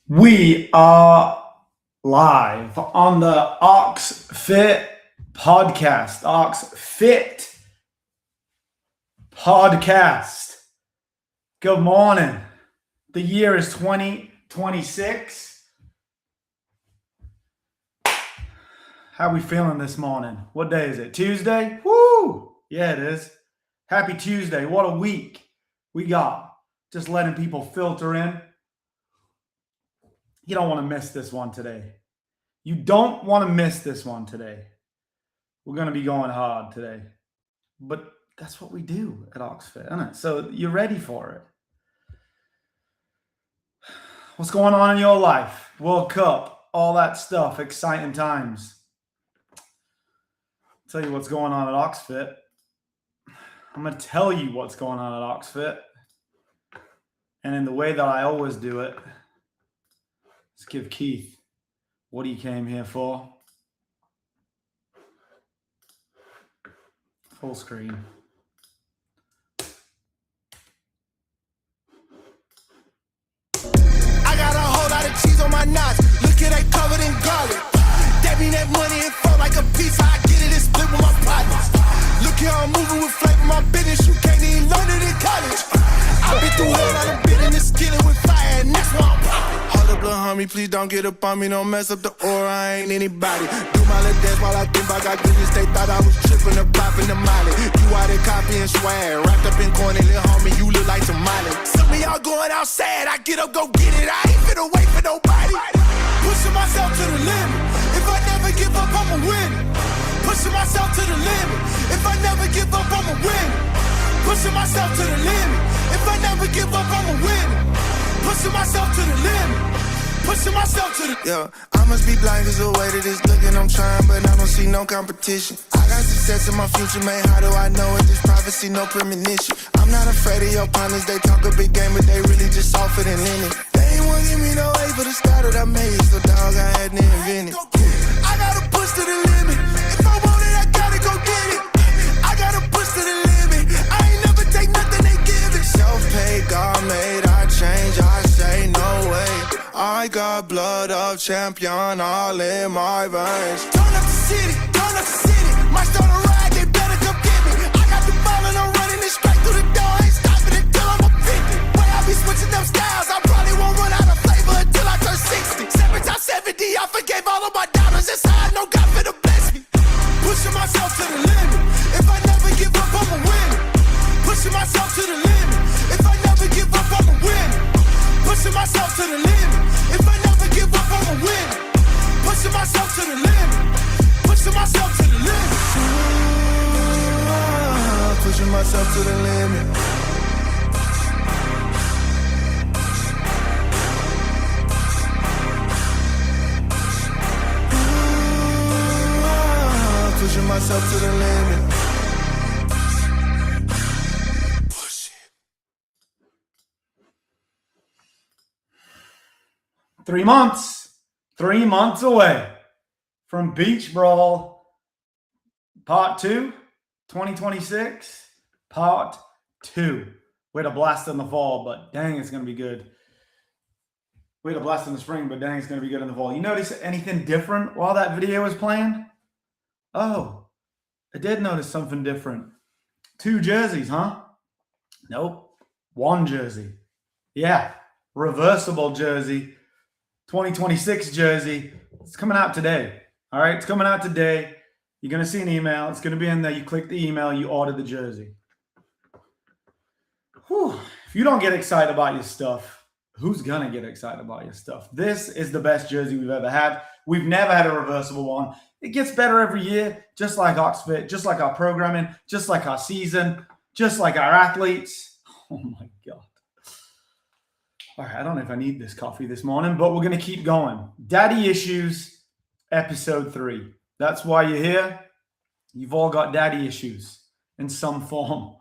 We are live on the OxFit podcast. OxFit podcast. Good morning. The year is 2026. How are we feeling this morning? What day is it? Tuesday? Woo! Yeah, it is. Happy Tuesday. What a week we got. Just letting people filter in. You don't want to miss this one today. You don't want to miss this one today. We're going to be going hard today. But that's what we do at OxFit, isn't it? So you're ready for it. What's going on in your life? World Cup, all that stuff, exciting times. I'll tell you what's going on at OxFit. I'm going to tell you what's going on at OxFit. And in the way that I always do it, let's give Keith what he came here for. Full screen. I got a whole lot of cheese on my nuts. Look at that covered in garlic. That mean that money ain't fall like a pizza. I get it and split with my partners. Look here, I'm moving with flavor. My business, you can't even learn it in college. I've been through hell, I've been in the skillet with fire, and that's why I'm popping. Hold up, little homie, please don't get up on me. Don't mess up the aura, I ain't anybody. Do my little dance while I think about goodness. They thought I was tripping or popping the molly. You out there copying swag, wrapped up in corny, little homie, you look like Tamale. Some of y'all going outside, I get up, go get it. I ain't finna wait for nobody. Pushing myself to the limit. If I never give up, I'ma win. Pushing myself to the limit. If I never give up, I'ma win. Pushing myself to the limit. If I never give up, I'ma win. Pushing myself to the limit. Pushing myself to the... Yeah, I must be blind cause the way that it's looking, I'm trying, but I don't see no competition. I got success in my future, man, how do I know it? This prophecy, no premonition. I'm not afraid of your partners, they talk a big game, but they really just softer than linen. They ain't wanna give me no A for the start that I made, so dog, I had to invent it. I gotta push to the limit. If I want it, I gotta go get it. I gotta push to the limit. I ain't never take nothing they give it. Self-paid, God made, I change, I say no way. I got blood of champion all in my veins. Turn up the city, might start a ride, they better come get me. I got the ball and I'm running it straight through the door. Ain't stopping until I'm a 50. Way I be switching them styles, I probably won't run out of flavor until I turn 60. 7 times 70, I forgave all of my doubters. That's how I know God finna bless me. Pushing myself to the limit. If I never give up, I'ma win. Pushing myself to the limit. If I never give up, I'ma win. Pushing myself to the limit. If I never give up, I'ma win. Pushing myself to the limit. Pushing myself to the limit. Pushing myself to the limit. Pushing myself to the limit. Push it. 3 months. 3 months away from Beach Brawl Part 2, 2026. Part 2. We had a blast in the fall, but dang, it's going to be good. We had a blast in the spring, but dang, it's going to be good in the fall. You notice anything different while that video was playing? Oh, I did notice something different. 2 jerseys, huh? Nope. 1 jersey. Yeah, reversible jersey. 2026 jersey. It's coming out today. All right, it's coming out today. You're going to see an email. It's going to be in there. You click the email, you order the jersey. Whew. If you don't get excited about your stuff, who's going to get excited about your stuff? This is the best jersey we've ever had. We've never had a reversible one. It gets better every year, just like OxFit, just like our programming, just like our season, just like our athletes. Oh, my God. All right, I don't know if I need this coffee this morning, but we're going to keep going. Daddy Issues, Episode 3. That's why you're here. You've all got daddy issues in some form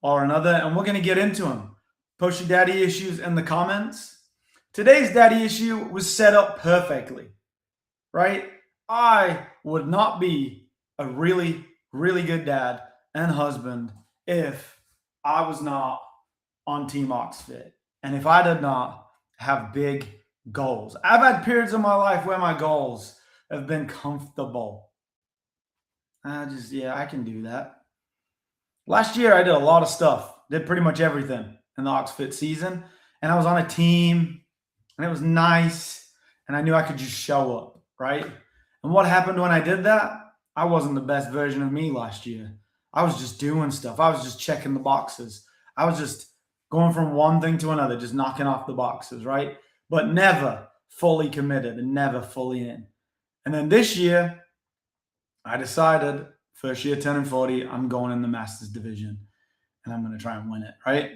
or another, and we're going to get into them. Post your daddy issues in the comments. Today's daddy issue was set up perfectly, right? I would not be a really, really good dad and husband if I was not on Team OxFit. And if I did not have big Goals. I've had periods of my life where my goals have been comfortable. I can do that. Last year, I did a lot of stuff, did pretty much everything in the OxFit season. And I was on a team, and it was nice. And I knew I could just show up, right? And what happened when I did that? I wasn't the best version of me last year. I was just doing stuff. I was just checking the boxes. I was just going from one thing to another, just knocking off the boxes, right? But never fully committed and never fully in. And then this year, I decided, first year turning 40, I'm going in the Masters division and I'm going to try and win it, right?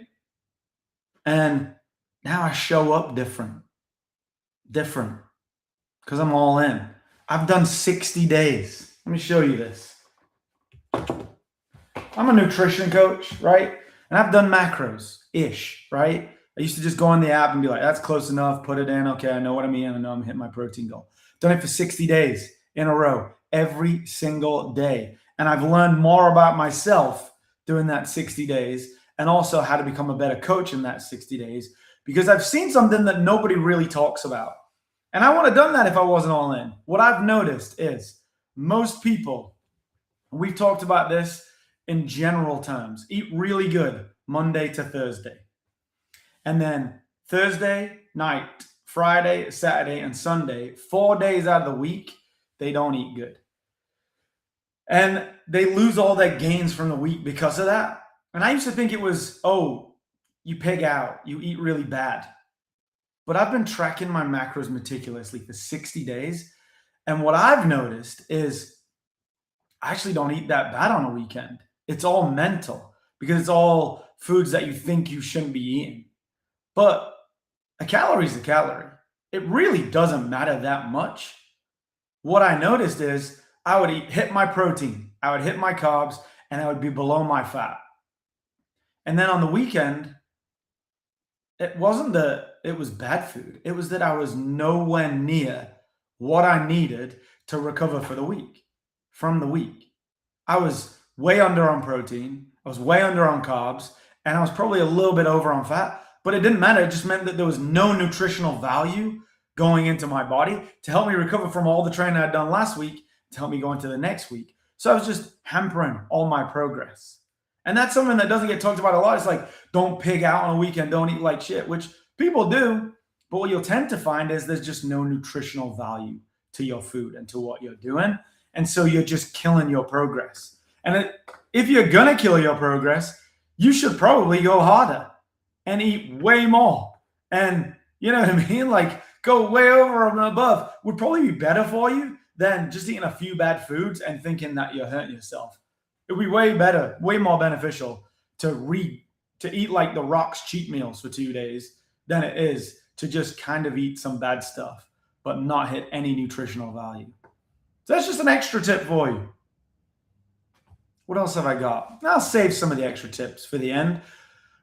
And now I show up different because I'm all in. I've done 60 days. Let me show you this. I'm a nutrition coach, right? And I've done macros-ish, right? I used to just go on the app and be like, that's close enough, put it in. Okay, I know what I'm eating. I know I'm hitting my protein goal. Done it for 60 days in a row, every single day. And I've learned more about myself doing that 60 days and also how to become a better coach in that 60 days because I've seen something that nobody really talks about. And I would have done that if I wasn't all in. What I've noticed is most people, we've talked about this in general terms, eat really good Monday to Thursday. And then Thursday night, Friday, Saturday, and Sunday, 4 days out of the week, they don't eat good. And they lose all their gains from the week because of that. And I used to think it was, oh, you pig out, you eat really bad. But I've been tracking my macros meticulously for 60 days. And what I've noticed is I actually don't eat that bad on a weekend. It's all mental because it's all foods that you think you shouldn't be eating. But a calorie is a calorie. It really doesn't matter that much. What I noticed is I would hit my protein, I would hit my carbs, and I would be below my fat. And then on the weekend, it wasn't that it was bad food. It was that I was nowhere near what I needed to recover for the week, from the week. I was way under on protein. I was way under on carbs, and I was probably a little bit over on fat. But it didn't matter. It just meant that there was no nutritional value going into my body to help me recover from all the training I'd done last week to help me go into the next week. So I was just hampering all my progress. And that's something that doesn't get talked about a lot. It's like, don't pig out on a weekend, don't eat like shit, which people do. But what you'll tend to find is there's just no nutritional value to your food and to what you're doing. And so you're just killing your progress. And if you're going to kill your progress, you should probably go harder and eat way more. And you know what I mean? Like go way over and above would probably be better for you than just eating a few bad foods and thinking that you're hurting yourself. It would be way better, way more beneficial to eat like the HYROX cheat meals for 2 days than it is to just kind of eat some bad stuff, but not hit any nutritional value. So that's just an extra tip for you. What else have I got? I'll save some of the extra tips for the end.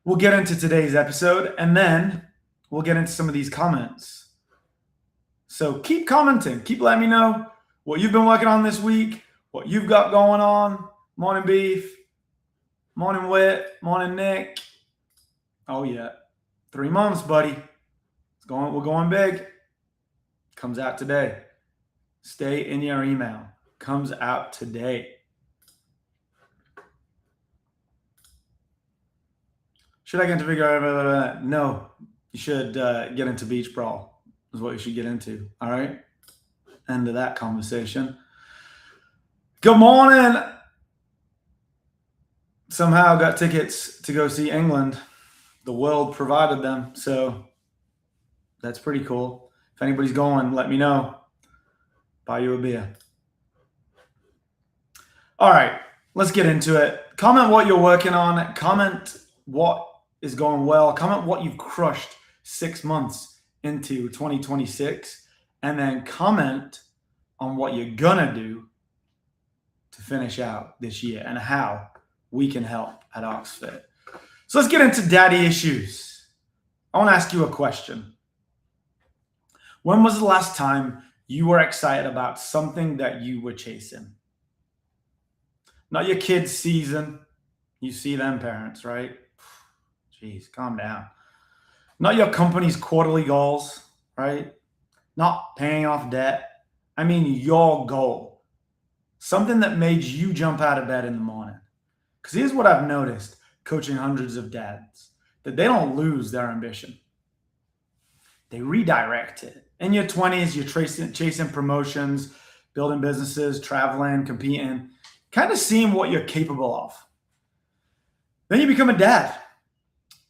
We'll get into today's episode, and then we'll get into some of these comments. So keep commenting. Keep letting me know what you've been working on this week, what you've got going on. Morning, Beef. Morning, Wit. Morning, Nick. Oh, yeah. 3 months, buddy. We're going big. Comes out today. Stay in your email. Comes out today. Should I get into figure? No, you should get into beach brawl is what you should get into. All right. End of that conversation. Good morning. Somehow got tickets to go see England. The world provided them. So that's pretty cool. If anybody's going, let me know. Buy you a beer. All right. Let's get into it. Comment what you're working on. Comment what is going well. Comment what you've crushed 6 months into 2026. And then comment on what you're going to do to finish out this year and how we can help at OxFit. So let's get into daddy issues. I want to ask you a question. When was the last time you were excited about something that you were chasing? Not your kids' season. You see them parents, right? Jeez, calm down. Not your company's quarterly goals. right? Not paying off debt. I mean, your goal. Something that made you jump out of bed in the morning. Because here's what I've noticed coaching hundreds of dads, that they don't lose their ambition. They redirect it. In your 20s, you're chasing promotions, building businesses, traveling, competing, kind of seeing what you're capable of. Then you become a dad.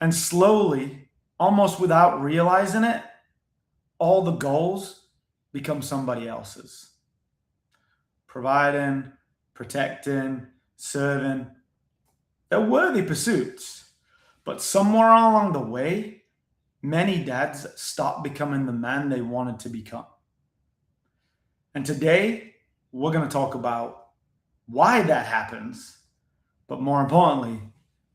And slowly, almost without realizing it, all the goals become somebody else's. Providing, protecting, serving. They're worthy pursuits. But somewhere along the way, many dads stop becoming the man they wanted to become. And today, we're going to talk about why that happens, but more importantly,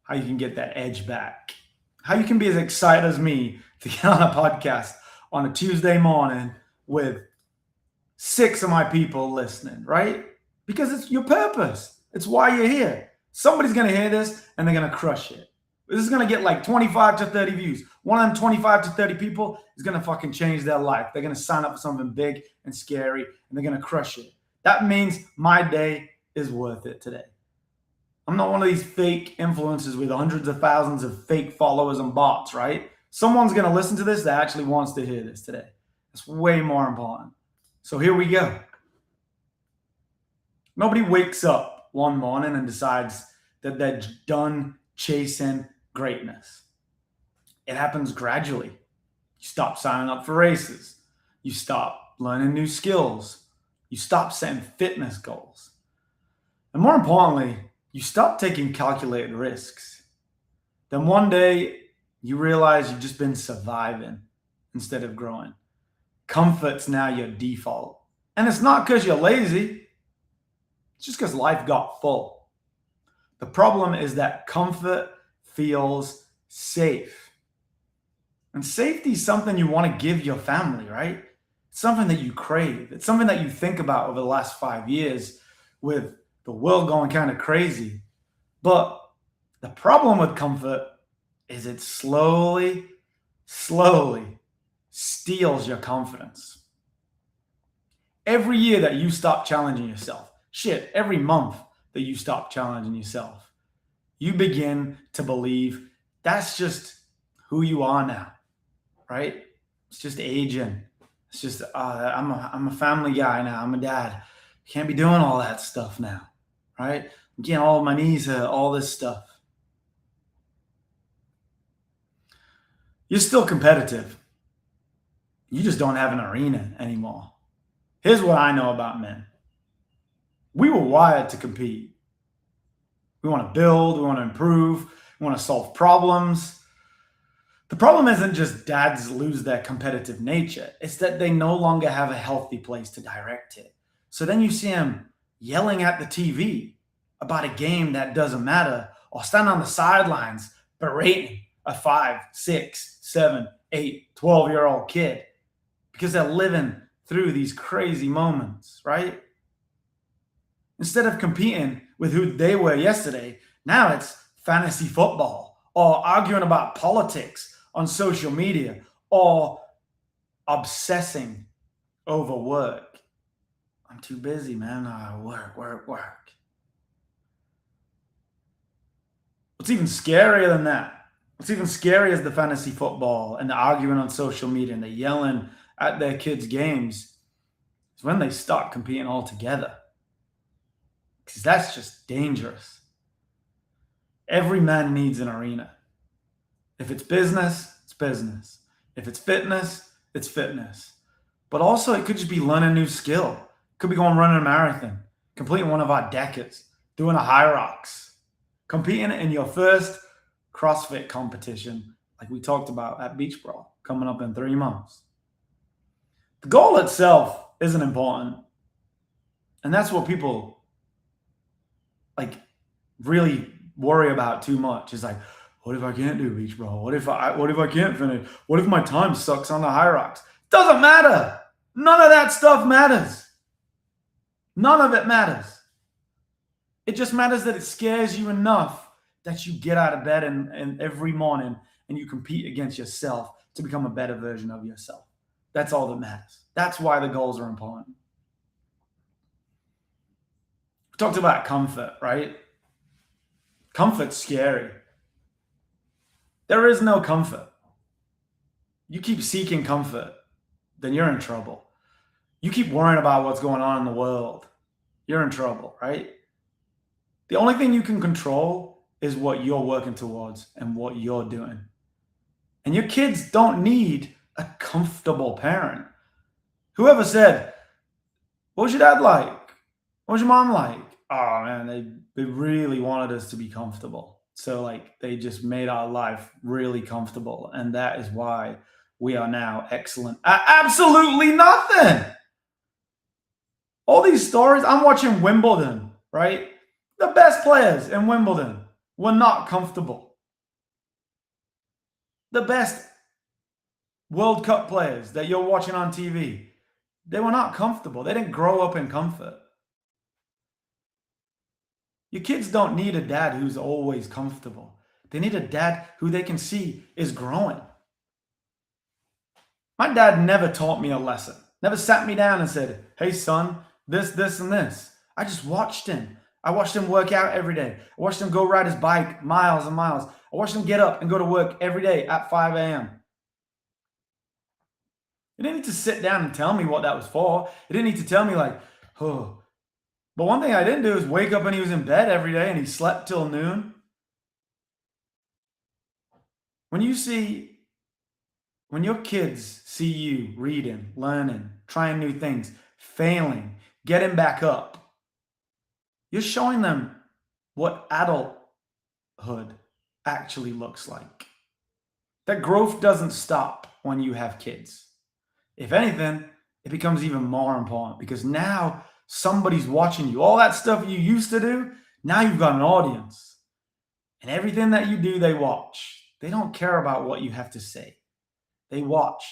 how you can get that edge back. How you can be as excited as me to get on a podcast on a Tuesday morning with 6 of my people listening, right? Because it's your purpose. It's why you're here. Somebody's going to hear this and they're going to crush it. This is going to get like 25 to 30 views. One of them 25 to 30 people is going to fucking change their life. They're going to sign up for something big and scary, and they're going to crush it. That means my day is worth it today. I'm not one of these fake influencers with hundreds of thousands of fake followers and bots, right? Someone's going to listen to this that actually wants to hear this today. It's way more important. So here we go. Nobody wakes up one morning and decides that they're done chasing greatness. It happens gradually. You stop signing up for races. You stop learning new skills. You stop setting fitness goals. And more importantly, you stop taking calculated risks. Then one day you realize you've just been surviving instead of growing. Comfort's now your default. And it's not because you're lazy. It's just because life got full. The problem is that comfort feels safe. And safety is something you want to give your family, right? It's something that you crave. It's something that you think about over the last 5 years with the world going kind of crazy. But the problem with comfort is it slowly steals your confidence. Every year that you stop challenging yourself, every month that you stop challenging yourself, you begin to believe that's just who you are now, right? It's just aging. It's just, I'm a family guy now. I'm a dad. Can't be doing all that stuff now, right? I'm getting all my knees hurt, all this stuff. You're still competitive. You just don't have an arena anymore. Here's what I know about men. We were wired to compete. We want to build, we want to improve, we want to solve problems. The problem isn't just dads lose their competitive nature. It's that they no longer have a healthy place to direct it. So then you see them yelling at the TV about a game that doesn't matter, or stand on the sidelines berating a 5, 6, 7, 8, 12-year-old kid because they're living through these crazy moments, right? Instead of competing with who they were yesterday, now it's fantasy football or arguing about politics on social media or obsessing over work. I'm too busy, man. Work. What's even scarier than that? What's even scarier is the fantasy football and the arguing on social media and the yelling at their kids' games is when they start competing all together. Because that's just dangerous. Every man needs an arena. If it's business, it's business. If it's fitness, it's fitness. But also it could just be learning a new skill. It could be going running a marathon, completing one of our DEKAs, doing a HYROX, competing in your first CrossFit competition, like we talked about at Beach Brawl, coming up in 3 months. The goal itself isn't important. And that's what people really worry about too much. Is like, what if I can't do Beach Brawl? What if I can't finish? What if my time sucks on the HYROX? Doesn't matter. None of that stuff matters. None of it matters. It just matters that it scares you enough that you get out of bed and every morning and you compete against yourself to become a better version of yourself. That's all that matters. That's why the goals are important. We talked about comfort, right? Comfort's scary. There is no comfort. You keep seeking comfort, then you're in trouble. You keep worrying about what's going on in the world, you're in trouble, right? The only thing you can control is what you're working towards and what you're doing. And your kids don't need a comfortable parent. Whoever said, what was your dad like? What was your mom like? Oh man, they really wanted us to be comfortable. So like they just made our life really comfortable. And that is why we are now excellent at absolutely nothing. All these stories, I'm watching Wimbledon, right? The best players in Wimbledon were not comfortable. The best World Cup players that you're watching on TV, they were not comfortable. They didn't grow up in comfort. Your kids don't need a dad who's always comfortable. They need a dad who they can see is growing. My dad never taught me a lesson, never sat me down and said, hey son, this, and this. I just watched him. I watched him work out every day. I watched him go ride his bike miles and miles. I watched him get up and go to work every day at 5 a.m. He didn't need to sit down and tell me what that was for. He didn't need to tell me like, oh. But one thing I didn't do is wake up and he was in bed every day and he slept till noon. When your kids see you reading, learning, trying new things, failing, getting back up, you're showing them what adulthood actually looks like. That growth doesn't stop when you have kids. If anything, it becomes even more important because now somebody's watching you. All that stuff you used to do, now you've got an audience. And everything that you do, they watch. They don't care about what you have to say. They watch.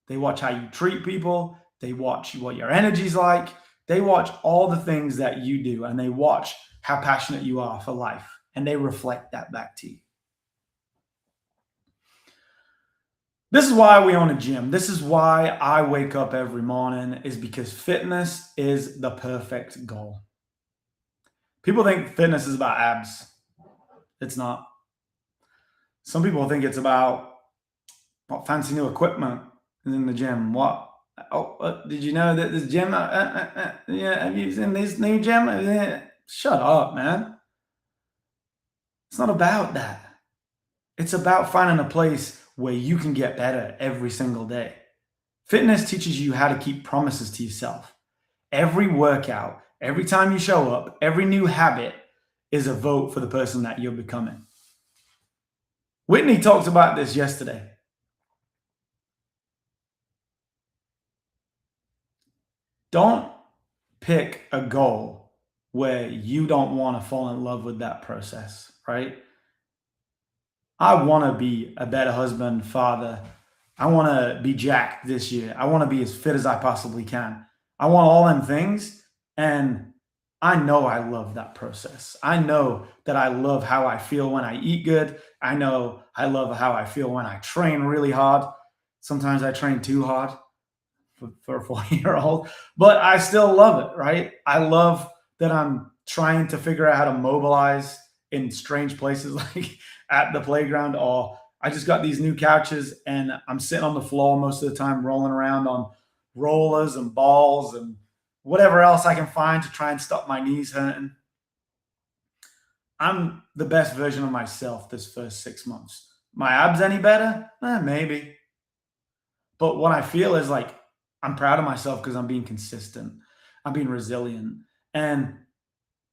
They watch how you treat people. They watch what your energy's like. They watch all the things that you do, and they watch how passionate you are for life, and they reflect that back to you. This is why we own a gym. This is why I wake up every morning, is because fitness is the perfect goal. People think fitness is about abs. It's not. Some people think it's about what fancy new equipment is in the gym. What? Oh, did you know that this gym? Yeah, have you seen this new gym? Shut up, man. It's not about that. It's about finding a place where you can get better every single day. Fitness teaches you how to keep promises to yourself. Every workout, every time you show up, every new habit is a vote for the person that you're becoming. Whitney talked about this yesterday. Don't pick a goal where you don't want to fall in love with that process, right? I want to be a better husband, father. I want to be jacked this year. I want to be as fit as I possibly can. I want all them things. And I know I love that process. I know that I love how I feel when I eat good. I know I love how I feel when I train really hard. Sometimes I train too hard for a 40-year-old, but I still love it, right? I love that I'm trying to figure out how to mobilize in strange places like at the playground, or I just got these new couches and I'm sitting on the floor most of the time, rolling around on rollers and balls and whatever else I can find to try and stop my knees hurting. I'm the best version of myself this first 6 months. My abs any better? Maybe. But what I feel is like, I'm proud of myself because I'm being consistent. I'm being resilient. And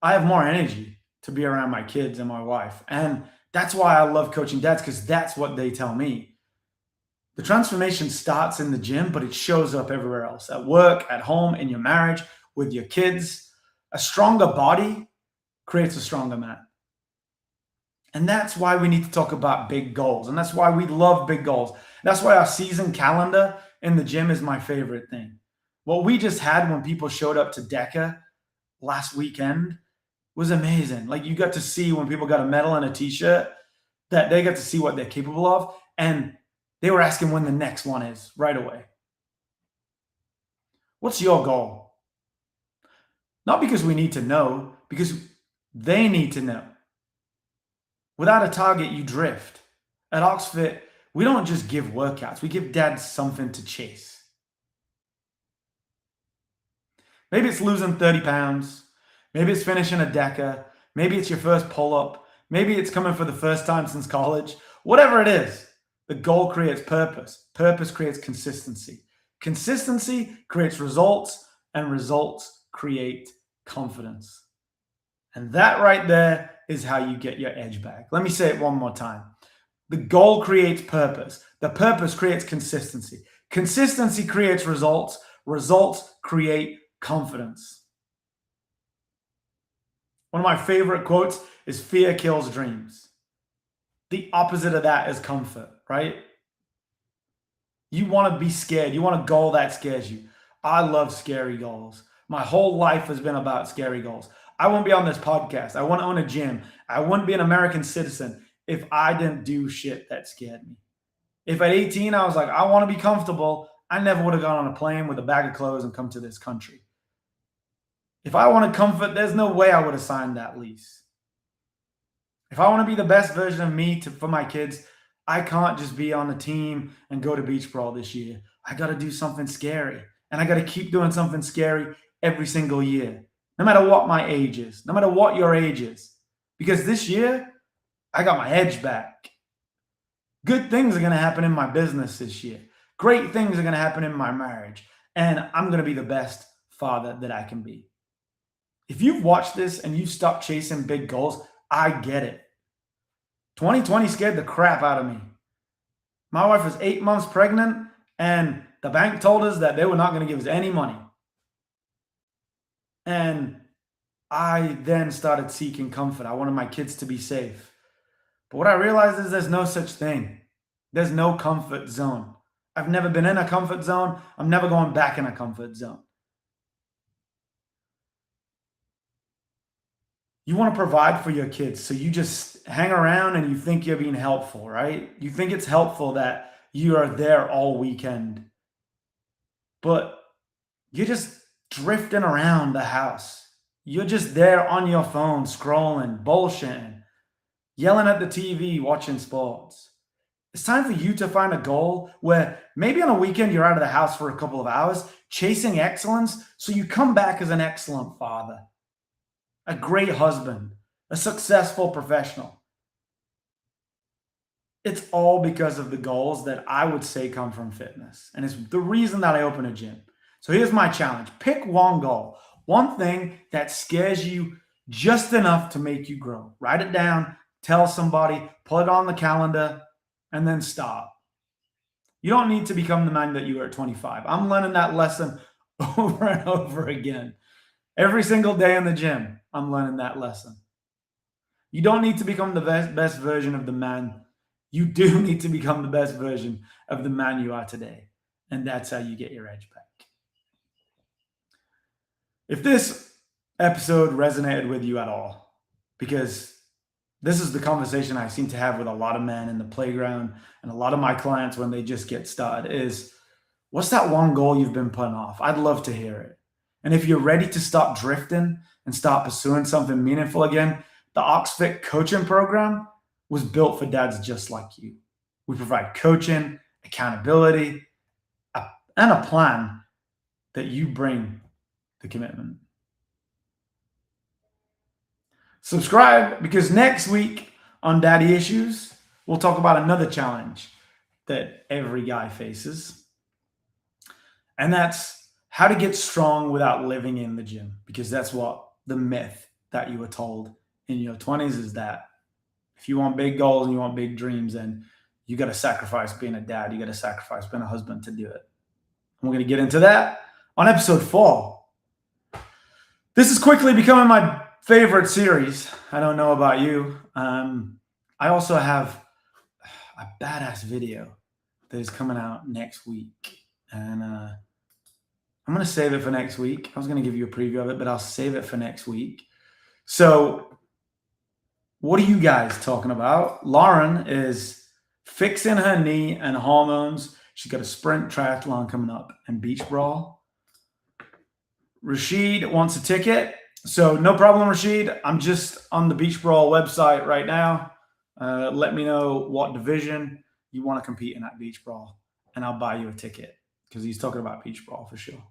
I have more energy to be around my kids and my wife. And that's why I love coaching dads, because that's what they tell me. The transformation starts in the gym, but it shows up everywhere else. At work, at home, in your marriage, with your kids. A stronger body creates a stronger man. And that's why we need to talk about big goals. And that's why we love big goals. That's why our season calendar in the gym is my favorite thing. What we just had when people showed up to DEKA last weekend was amazing. Like, you got to see when people got a medal and a t-shirt, that they got to see what they're capable of. And they were asking when the next one is right away. What's your goal? Not because we need to know, because they need to know. Without a target, you drift. At OxFit, we don't just give workouts, we give dads something to chase. Maybe it's losing 30 pounds. Maybe it's finishing a DEKA. Maybe it's your first pull-up. Maybe it's coming for the first time since college. Whatever it is, the goal creates purpose. Purpose creates consistency. Consistency creates results, and results create confidence. And that right there is how you get your edge back. Let me say it one more time. The goal creates purpose. The purpose creates consistency. Consistency creates results. Results create confidence. One of my favorite quotes is fear kills dreams. The opposite of that is comfort, right? You want to be scared. You want a goal that scares you. I love scary goals. My whole life has been about scary goals. I wouldn't be on this podcast. I wouldn't own a gym. I wouldn't be an American citizen if I didn't do shit that scared me. If at 18, I was like, I want to be comfortable, I never would have gone on a plane with a bag of clothes and come to this country. If I wanted comfort, there's no way I would have signed that lease. If I want to be the best version of me for my kids, I can't just be on the team and go to beach brawl this year. I got to do something scary. And I got to keep doing something scary every single year, no matter what my age is, no matter what your age is. Because this year, I got my edge back. Good things are going to happen in my business this year. Great things are going to happen in my marriage. And I'm going to be the best father that I can be. If you've watched this and you've stopped chasing big goals, I get it. 2020 scared the crap out of me. My wife was 8 months pregnant, and the bank told us that they were not going to give us any money. And I then started seeking comfort. I wanted my kids to be safe. But what I realized is there's no such thing. There's no comfort zone. I've never been in a comfort zone. I'm never going back in a comfort zone. You want to provide for your kids, so you just hang around and you think you're being helpful, right? You think it's helpful that you are there all weekend. But you're just drifting around the house. You're just there on your phone, scrolling, bullshitting, yelling at the TV, watching sports. It's time for you to find a goal where maybe on a weekend you're out of the house for a couple of hours, chasing excellence, so you come back as an excellent father, a great husband, a successful professional. It's all because of the goals that I would say come from fitness. And it's the reason that I open a gym. So here's my challenge. Pick one goal, one thing that scares you just enough to make you grow. Write it down, tell somebody, put it on the calendar, and then stop. You don't need to become the man that you were at 25. I'm learning that lesson over and over again. Every single day in the gym, I'm learning that lesson. You don't need to become the best version of the man. You do need to become the best version of the man you are today. And that's how you get your edge back. If this episode resonated with you at all, because this is the conversation I seem to have with a lot of men in the playground and a lot of my clients when they just get started, is what's that one goal you've been putting off? I'd love to hear it. And if you're ready to stop drifting and start pursuing something meaningful again, the OxFit Coaching Program was built for dads just like you. We provide coaching, accountability, and a plan that you bring the commitment. Subscribe, because next week on Daddy Issues, we'll talk about another challenge that every guy faces. And that's how to get strong without living in the gym, because that's what the myth that you were told in your 20s is, that if you want big goals and you want big dreams, then you got to sacrifice being a dad. You got to sacrifice being a husband to do it. And we're going to get into that on episode 4. This is quickly becoming my favorite series. I don't know about you. I also have a badass video that is coming out next week. And I'm going to save it for next week. I was going to give you a preview of it, but I'll save it for next week. So what are you guys talking about? Lauren is fixing her knee and hormones. She's got a sprint triathlon coming up and beach brawl. Rashid wants a ticket. So no problem, Rashid. I'm just on the Beach Brawl website right now. Let me know what division you want to compete in at Beach Brawl, and I'll buy you a ticket, because he's talking about Beach Brawl for sure.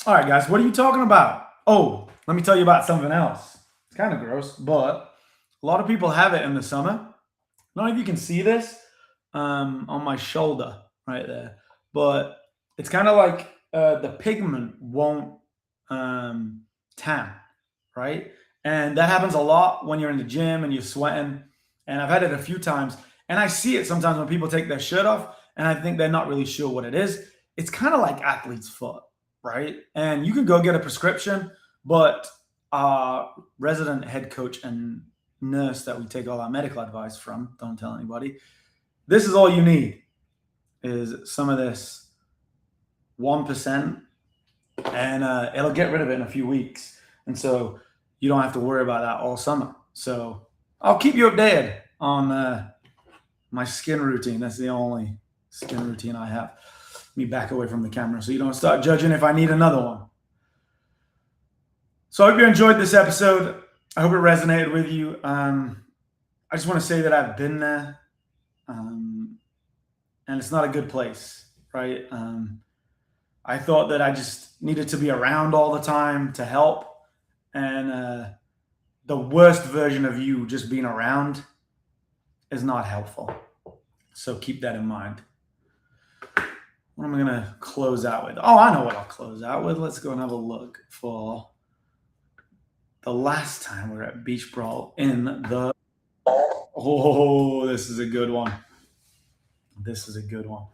All right, guys, what are you talking about? Oh, let me tell you about something else. It's kind of gross, but a lot of people have it in the summer. I don't know if you can see this on my shoulder right there, but it's kind of like the pigment won't tan, right? And that happens a lot when you're in the gym and you're sweating. And I've had it a few times, and I see it sometimes when people take their shirt off, and I think they're not really sure what it is. It's kind of like athlete's foot, right? And you can go get a prescription, but our resident head coach and nurse that we take all our medical advice from, don't tell anybody, this is all you need, is some of this 1%, and it'll get rid of it in a few weeks. And so you don't have to worry about that all summer. So I'll keep you updated on my skin routine. That's the only skin routine I have. Let me back away from the camera so you don't start judging if I need another one. So I hope you enjoyed this episode. I hope it resonated with you. I just want to say that I've been there, and it's not a good place, right? I thought that I just needed to be around all the time to help, and the worst version of you just being around is not helpful. So keep that in mind. What am I going to close out with? Oh, I know what I'll close out with. Let's go and have a look for the last time we were at Beach Brawl in the... Oh, this is a good one. This is a good one.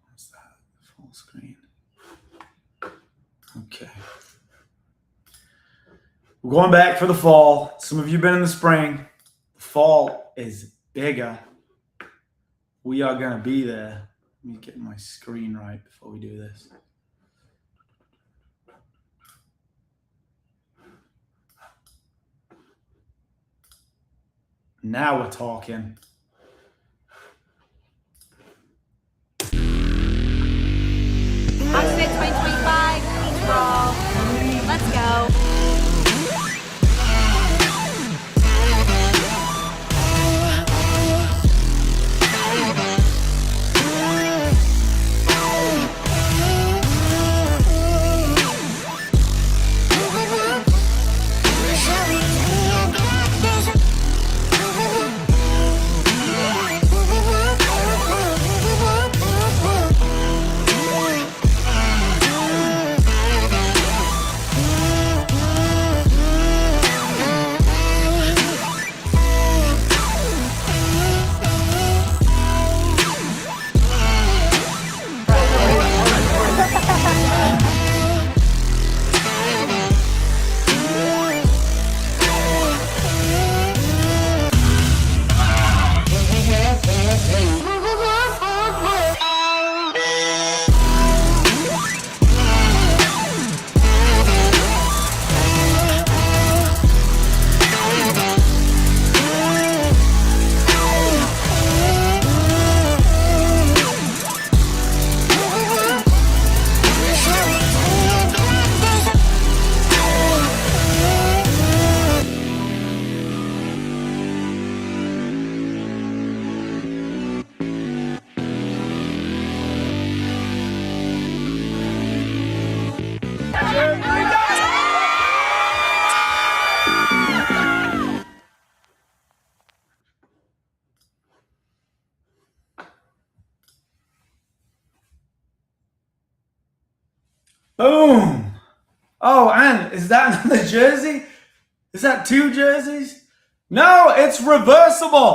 What's that? Full screen. Okay. We're going back for the fall. Some of you have been in the spring. The fall is bigger. We are going to be there. Let me get my screen right before we do this. Now we're talking. OxFit 2025, Beach Brawl. Let's go. Boom. Oh, and is that another jersey? Is that two jerseys? No, it's reversible.